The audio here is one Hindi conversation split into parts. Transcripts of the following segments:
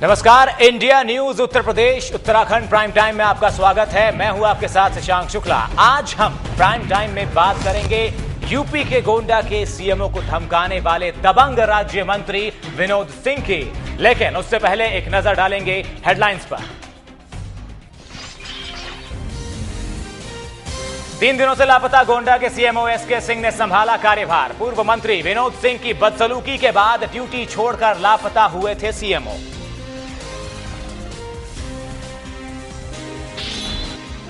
नमस्कार, India news Uttar Pradesh Uttarakhand prime time में आपका स्वागत है। मैं हूं आपके साथ शशांक शुक्ला। आज हम प्राइम टाइम में बात करेंगे यूपी के गोंडा के सीएमओ को धमकाने वाले दबंग राज्य मंत्री विनोद सिंह की, लेकिन उससे पहले एक नजर डालेंगे हेडलाइंस पर। 3 दिनों से लापता गोंडा के सीएमओ एसके सिंह ने संभाला कार्यभार। पूर्व मंत्री विनोद सिंह की बदसलूकी के बाद ड्यूटी छोड़कर लापता हुए थे सीएमओ।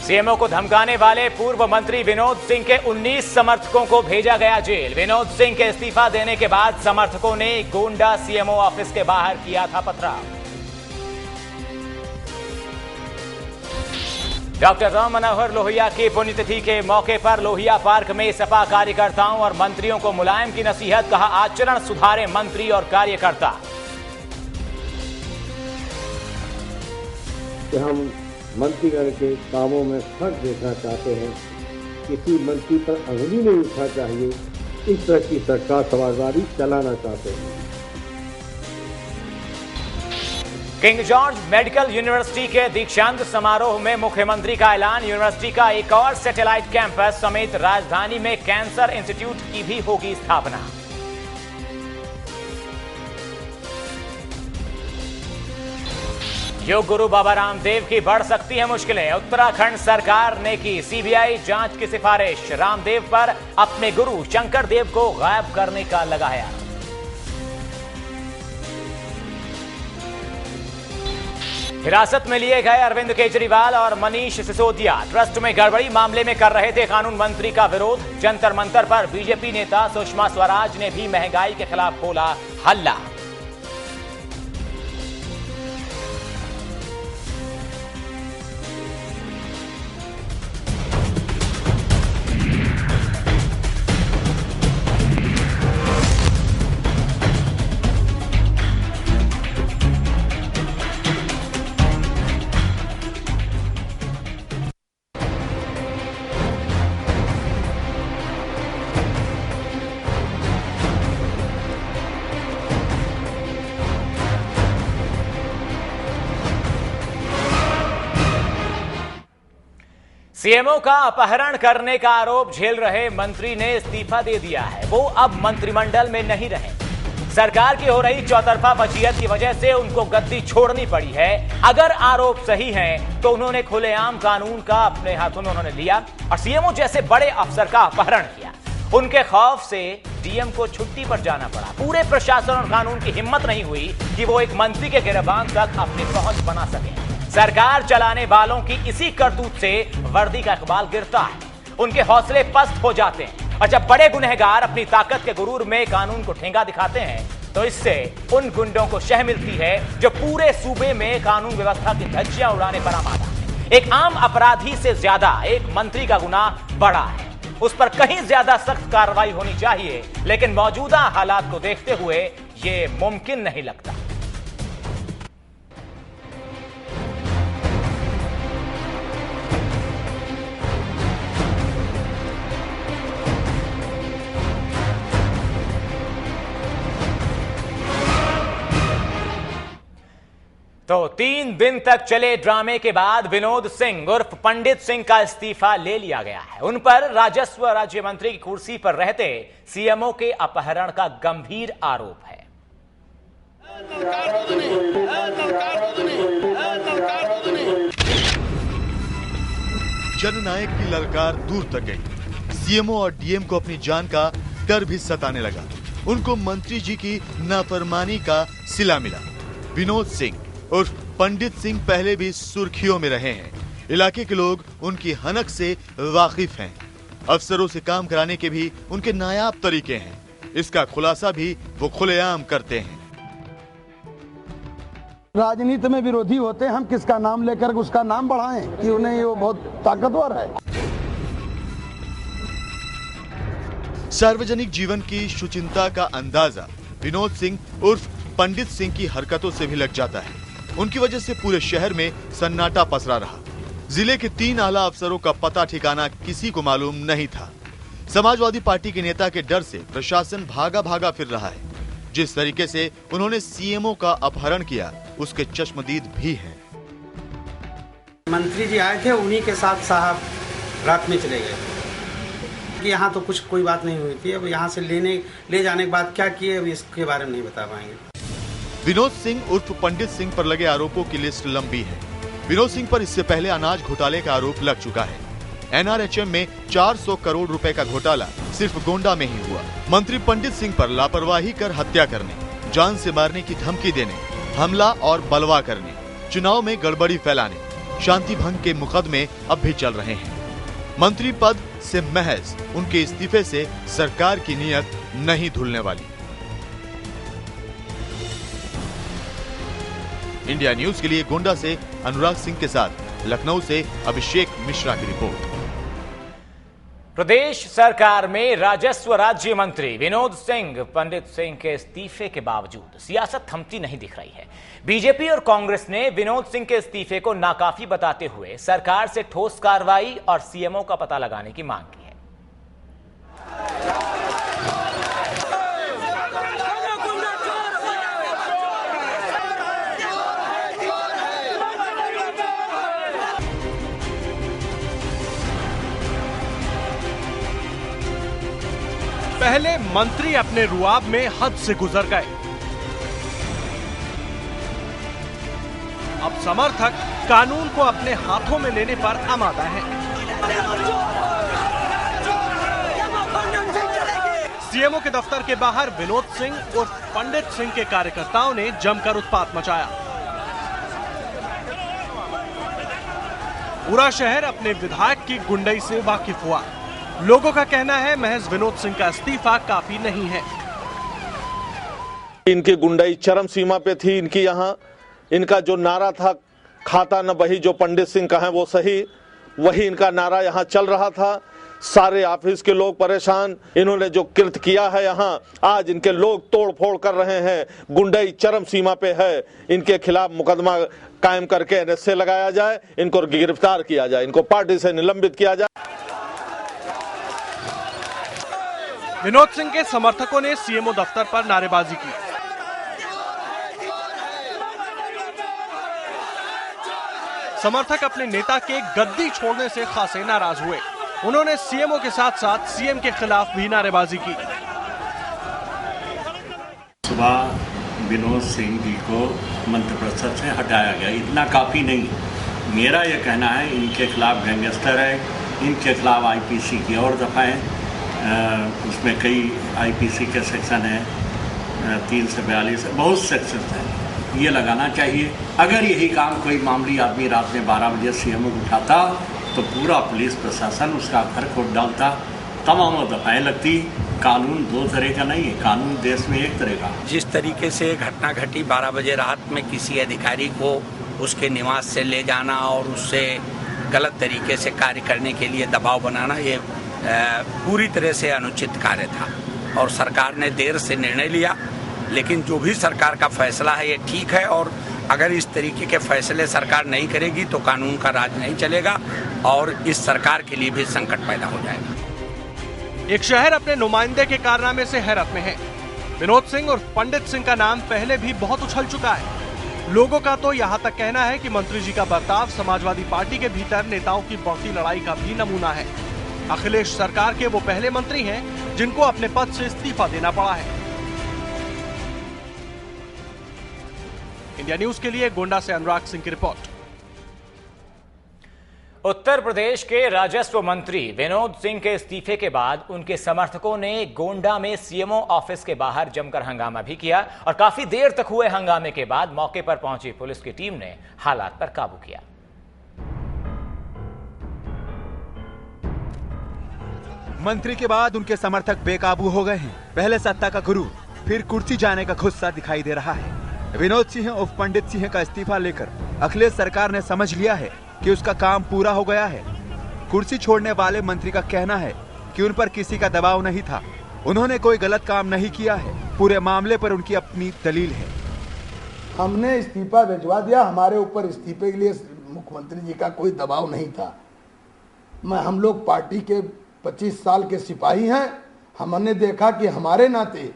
सीएमओ को धमकाने वाले पूर्व मंत्री विनोद सिंह के 19 समर्थकों को भेजा गया जेल। विनोद सिंह के इस्तीफा देने के बाद समर्थकों ने गोंडा सीएमओ ऑफिस के बाहर किया था पथराव। डॉक्टर राम मनोहर लोहिया की पुण्यतिथि के मौके पर लोहिया पार्क में सपा कार्यकर्ताओं और मंत्रियों को मुलायम की नसीहत, कहा आचरण सुधारे मंत्री और कार्यकर्ता। हम मंत्रीगण के कामों में फर्क देखना चाहते हैं, किसी मंत्री पर अंगुली नहीं उठना चाहिए, इस तरह की सरकार समाजवादी चलाना चाहते हैं। किंग जॉर्ज मेडिकल यूनिवर्सिटी के दीक्षांत समारोह में मुख्यमंत्री का ऐलान। यूनिवर्सिटी का एक और सैटेलाइट कैंपस समेत राजधानी में कैंसर इंस्टीट्यूट की भी होगी स्थापना। योग गुरु बाबा रामदेव की बढ़ सकती है मुश्किलें। उत्तराखंड सरकार ने की सीबीआई जांच की सिफारिश। रामदेव पर अपने गुरु शंकर देव को गायब करने का लगाया। हिरासत में लिए गए अरविंद केजरीवाल और मनीष सिसोदिया ट्रस्ट में गड़बड़ी मामले में कर रहे थे कानून मंत्री का विरोध। जंतर मंतर पर बीजेपी नेता सुषमा स्वराज ने भी महंगाई के खिलाफ बोला हल्ला। सीएमओ का अपहरण करने का आरोप झेल रहे मंत्री ने इस्तीफा दे दिया है। वो अब मंत्रिमंडल में नहीं रहे। सरकार की हो रही चौतरफा वसीयत की वजह से उनको गद्दी छोड़नी पड़ी है। अगर आरोप सही हैं, तो उन्होंने खुलेआम कानून का अपने हाथों में उन्होंने लिया और सीएमओ जैसे बड़े अफसर का अपहरण किया। उनके खौफ से डीएम को छुट्टी पर जाना पड़ा। पूरे प्रशासन और कानून की हिम्मत नहीं हुई कि वो एक मंत्री के गिरबान तक अपनी पहुंच बना सके। सरकार चलाने वालों की इसी करतूत से वर्दी का इकबाल गिरता है, उनके हौसले पस्त हो जाते हैं। और जब बड़े गुनहगार अपनी ताकत के गुरूर में कानून को ठेंगा दिखाते हैं, तो इससे उन गुंडों को शह मिलती है जो पूरे सूबे में कानून व्यवस्था की धज्जियां उड़ाने पर आमादा है। एक आम अपराधी से ज्यादा एक मंत्री का गुनाह बड़ा है, उस पर कहीं ज्यादा सख्त कार्रवाई होनी चाहिए, लेकिन मौजूदा हालात को देखते हुए ये मुमकिन नहीं लगता। तो 3 दिन तक चले ड्रामे के बाद विनोद सिंह उर्फ पंडित सिंह का इस्तीफा ले लिया गया है। उन पर राजस्व राज्य मंत्री की कुर्सी पर रहते सीएमओ के अपहरण का गंभीर आरोप है। जननायक की ललकार दूर तक गई। सीएमओ और डीएम को अपनी जान का डर भी सताने लगा। उनको मंत्री जी की नाफरमानी का सिला मिला। विनोद सिंह उर्फ पंडित सिंह पहले भी सुर्खियों में रहे हैं। इलाके के लोग उनकी हनक से वाकिफ हैं। अफसरों से काम कराने के भी उनके नायाब तरीके हैं। इसका खुलासा भी वो खुलेआम करते हैं। राजनीति में विरोधी होते हैं, हम किसका नाम लेकर उसका नाम बढ़ाएं कि उन्हें ये बहुत ताकतवर है। सार्वजनिक जीवन की शुचिंता का अंदाजा विनोद सिंह उर्फ पंडित सिंह की हरकतों से भी लग जाता है। उनकी वजह से पूरे शहर में सन्नाटा पसरा रहा। जिले के 3 आला अफसरों का पता ठिकाना किसी को मालूम नहीं था। समाजवादी पार्टी के नेता के डर से प्रशासन भागा भागा फिर रहा है। जिस तरीके से उन्होंने सीएमओ का अपहरण किया उसके चश्मदीद भी हैं। मंत्री जी आए थे, उन्हीं के साथ साहब रात में चले गए। यहाँ तो कुछ कोई बात नहीं हुई थी। अब यहाँ से ले जाने के बाद क्या किए, अब इसके बारे में नहीं बता पाएंगे। विनोद सिंह उर्फ पंडित सिंह पर लगे आरोपों की लिस्ट लंबी है। विनोद सिंह पर इससे पहले अनाज घोटाले का आरोप लग चुका है। एनआरएचएम में 400 करोड़ रुपए का घोटाला सिर्फ गोंडा में ही हुआ। मंत्री पंडित सिंह पर लापरवाही कर हत्या करने, जान से मारने की धमकी देने, हमला और बलवा करने, चुनाव में गड़बड़ी फैलाने, शांति भंग के मुकदमे अब भी चल रहे हैं। मंत्री पद से महज उनके इस्तीफे से सरकार की नीयत नहीं धुलने वाली। इंडिया न्यूज के लिए गोंडा से अनुराग सिंह के साथ लखनऊ से अभिषेक मिश्रा की रिपोर्ट। प्रदेश सरकार में राजस्व राज्य मंत्री विनोद सिंह पंडित सिंह के इस्तीफे के बावजूद सियासत थमती नहीं दिख रही है। बीजेपी और कांग्रेस ने विनोद सिंह के इस्तीफे को नाकाफी बताते हुए सरकार से ठोस कार्रवाई और सीएमओ का पता लगाने की मांग की है। पहले मंत्री अपने रुआब में हद से गुजर गए, अब समर्थक कानून को अपने हाथों में लेने पर आमादा हैं। सीएमओ के दफ्तर के बाहर विनोद सिंह और पंडित सिंह के कार्यकर्ताओं ने जमकर उत्पात मचाया। पूरा शहर अपने विधायक की गुंडई से वाकिफ हुआ। लोगों का कहना है महज विनोद सिंह का इस्तीफा काफी नहीं है। इनकी गुंडाई चरम सीमा पे थी। इनकी यहाँ इनका जो नारा था, खाता न बही जो पंडित सिंह का है वो सही, वही इनका नारा यहाँ चल रहा था। सारे ऑफिस के लोग परेशान। इन्होंने जो कृत्य किया है यहाँ, आज इनके लोग तोड़ फोड़ कर रहे हैं। गुंडाई चरम सीमा पे है। इनके खिलाफ मुकदमा कायम करके एनएसए लगाया जाए, इनको गिरफ्तार किया जाए, इनको पार्टी से निलंबित किया जाए। विनोद सिंह के समर्थकों ने सीएमओ दफ्तर पर नारेबाजी की। समर्थक अपने नेता के गद्दी छोड़ने से खासे नाराज हुए। उन्होंने सीएमओ के साथ साथ सीएम के खिलाफ भी नारेबाजी की। सुबह विनोद सिंह जी को मंत्रिपरिषद से हटाया गया, इतना काफी नहीं। मेरा यह कहना है इनके खिलाफ गैंगस्टर है, इनके खिलाफ आईपीसी की और दफाएं, उसमें कई आईपीसी के सेक्शन हैं, 3 से 42 बहुत सेक्शन हैं, ये लगाना चाहिए। अगर यही काम कोई मामूली आदमी रात में 12 बजे सीएमओ को उठाता तो पूरा पुलिस प्रशासन उसका घर खोद डालता, तमाम दफाएं लगती। कानून 2 तरह का नहीं है, कानून देश में एक तरह का। जिस तरीके से घटना घटी 12 बजे रात में किसी अधिकारी को उसके निवास से ले जाना और उससे गलत तरीके से कार्य करने के लिए दबाव बनाना, ये पूरी तरह से अनुचित कार्य था और सरकार ने देर से निर्णय लिया। लेकिन जो भी सरकार का फैसला है ये ठीक है और अगर इस तरीके के फैसले सरकार नहीं करेगी तो कानून का राज नहीं चलेगा और इस सरकार के लिए भी संकट पैदा हो जाएगा। एक शहर अपने नुमाइंदे के कारनामे से हैरत में है। विनोद सिंह और पंडित सिंह का नाम पहले भी बहुत उछल चुका है। लोगों का तो यहाँ तक कहना है कि मंत्री जी का बर्ताव समाजवादी पार्टी के भीतर नेताओं की बढ़ती लड़ाई का भी नमूना है। अखिलेश सरकार के वो पहले मंत्री हैं जिनको अपने पद से इस्तीफा देना पड़ा है। इंडिया न्यूज के लिए गोंडा से अनुराग सिंह की रिपोर्ट। उत्तर प्रदेश के राजस्व मंत्री विनोद सिंह के इस्तीफे के बाद उनके समर्थकों ने गोंडा में सीएमओ ऑफिस के बाहर जमकर हंगामा भी किया और काफी देर तक हुए हंगामे के बाद मौके पर पहुंची पुलिस की टीम ने हालात पर काबू किया। मंत्री के बाद उनके समर्थक बेकाबू हो गए हैं। पहले सत्ता का गुरु, फिर कुर्सी जाने का गुस्सा दिखाई दे रहा है। विनोद सिंह और पंडित सिंह का इस्तीफा लेकर अखिलेश सरकार ने समझ लिया है कि उसका काम पूरा हो गया है। कुर्सी छोड़ने वाले मंत्री का कहना है कि उन पर किसी का दबाव नहीं था, उन्होंने कोई गलत काम नहीं किया है। पूरे मामले पर उनकी अपनी दलील है। हमने इस्तीफा भिजवा दिया, हमारे ऊपर इस्तीफे के लिए मुख्यमंत्री जी का कोई दबाव नहीं था। हम लोग पार्टी के 25 साल के सिपाही हैं। हमने देखा कि हमारे नाते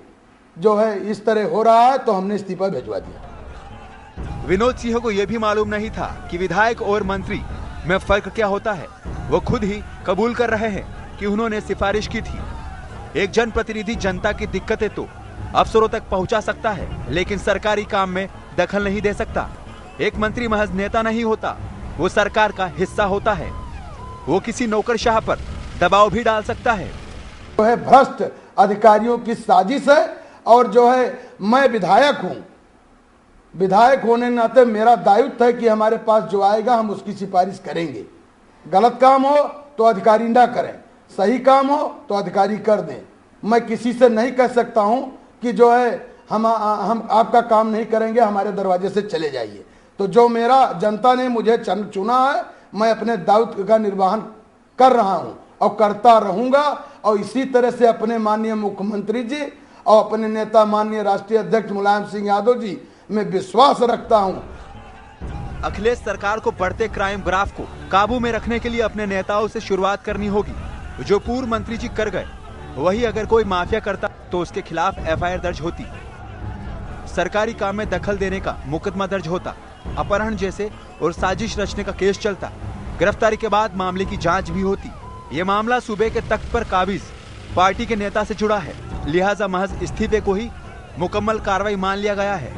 जो है इस तरह हो रहा है, तो हमने इस्तीफा भिजवा दिया। विनोद सिंह को यह भी मालूम नहीं था कि विधायक और मंत्री में फर्क क्या होता है। वो खुद ही कबूल कर रहे हैं कि उन्होंने सिफारिश की थी। एक जनप्रतिनिधि जनता की दिक्कतें तो अफसरों तक पहुंचा सकता है, लेकिन सरकारी काम में दखल नहीं दे सकता। एक मंत्री महज नेता नहीं होता, वो सरकार का हिस्सा होता है। वो किसी नौकरशाह पर दबाव भी डाल सकता है। जो है भ्रष्ट अधिकारियों की साजिश है, और जो है मैं विधायक हूं, विधायक होने के नाते मेरा दायित्व है कि हमारे पास जो आएगा हम उसकी सिफारिश करेंगे। गलत काम हो तो अधिकारी ना करें, सही काम हो तो अधिकारी कर दें। मैं किसी से नहीं कह सकता हूं कि जो है हम आपका काम नहीं करेंगे, हमारे दरवाजे से चले जाइए। तो जो मेरा जनता ने मुझे चुना है, मैं अपने दायित्व का निर्वहन कर रहा हूं और करता रहूंगा। और इसी तरह से अपने माननीय मुख्यमंत्री जी और अपने नेता माननीय राष्ट्रीय अध्यक्ष मुलायम सिंह यादव जी में विश्वास रखता हूं। अखिलेश सरकार को बढ़ते क्राइम ग्राफ को काबू में रखने के लिए अपने नेताओं से शुरुआत करनी होगी। जो पूर्व मंत्री जी कर गए, वही अगर कोई माफिया करता तो उसके खिलाफ एफआईआर दर्ज होती, सरकारी काम में दखल देने का मुकदमा दर्ज होता, अपहरण जैसे और साजिश रचने का केस चलता, गिरफ्तारी के बाद मामले की जांच भी होती। ये मामला सूबे के तख्त पर काबिज पार्टी के नेता से जुड़ा है, लिहाजा महज इस्तीफे को ही मुकम्मल कार्रवाई मान लिया गया है।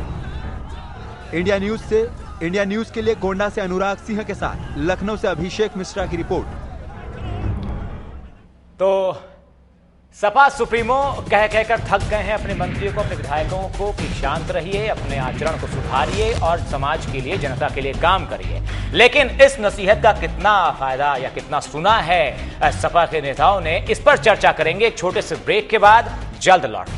इंडिया न्यूज के लिए गोंडा से अनुराग सिंह के साथ लखनऊ से अभिषेक मिश्रा की रिपोर्ट। तो सपा सुप्रीमो कह कहकर थक गए हैं अपने मंत्रियों को, अपने विधायकों को कि शांत रहिए, अपने आचरण को सुधारिए और समाज के लिए, जनता के लिए काम करिए। लेकिन इस नसीहत का कितना फायदा या कितना सुना है सपा के नेताओं ने, इस पर चर्चा करेंगे एक छोटे से ब्रेक के बाद। जल्द लौट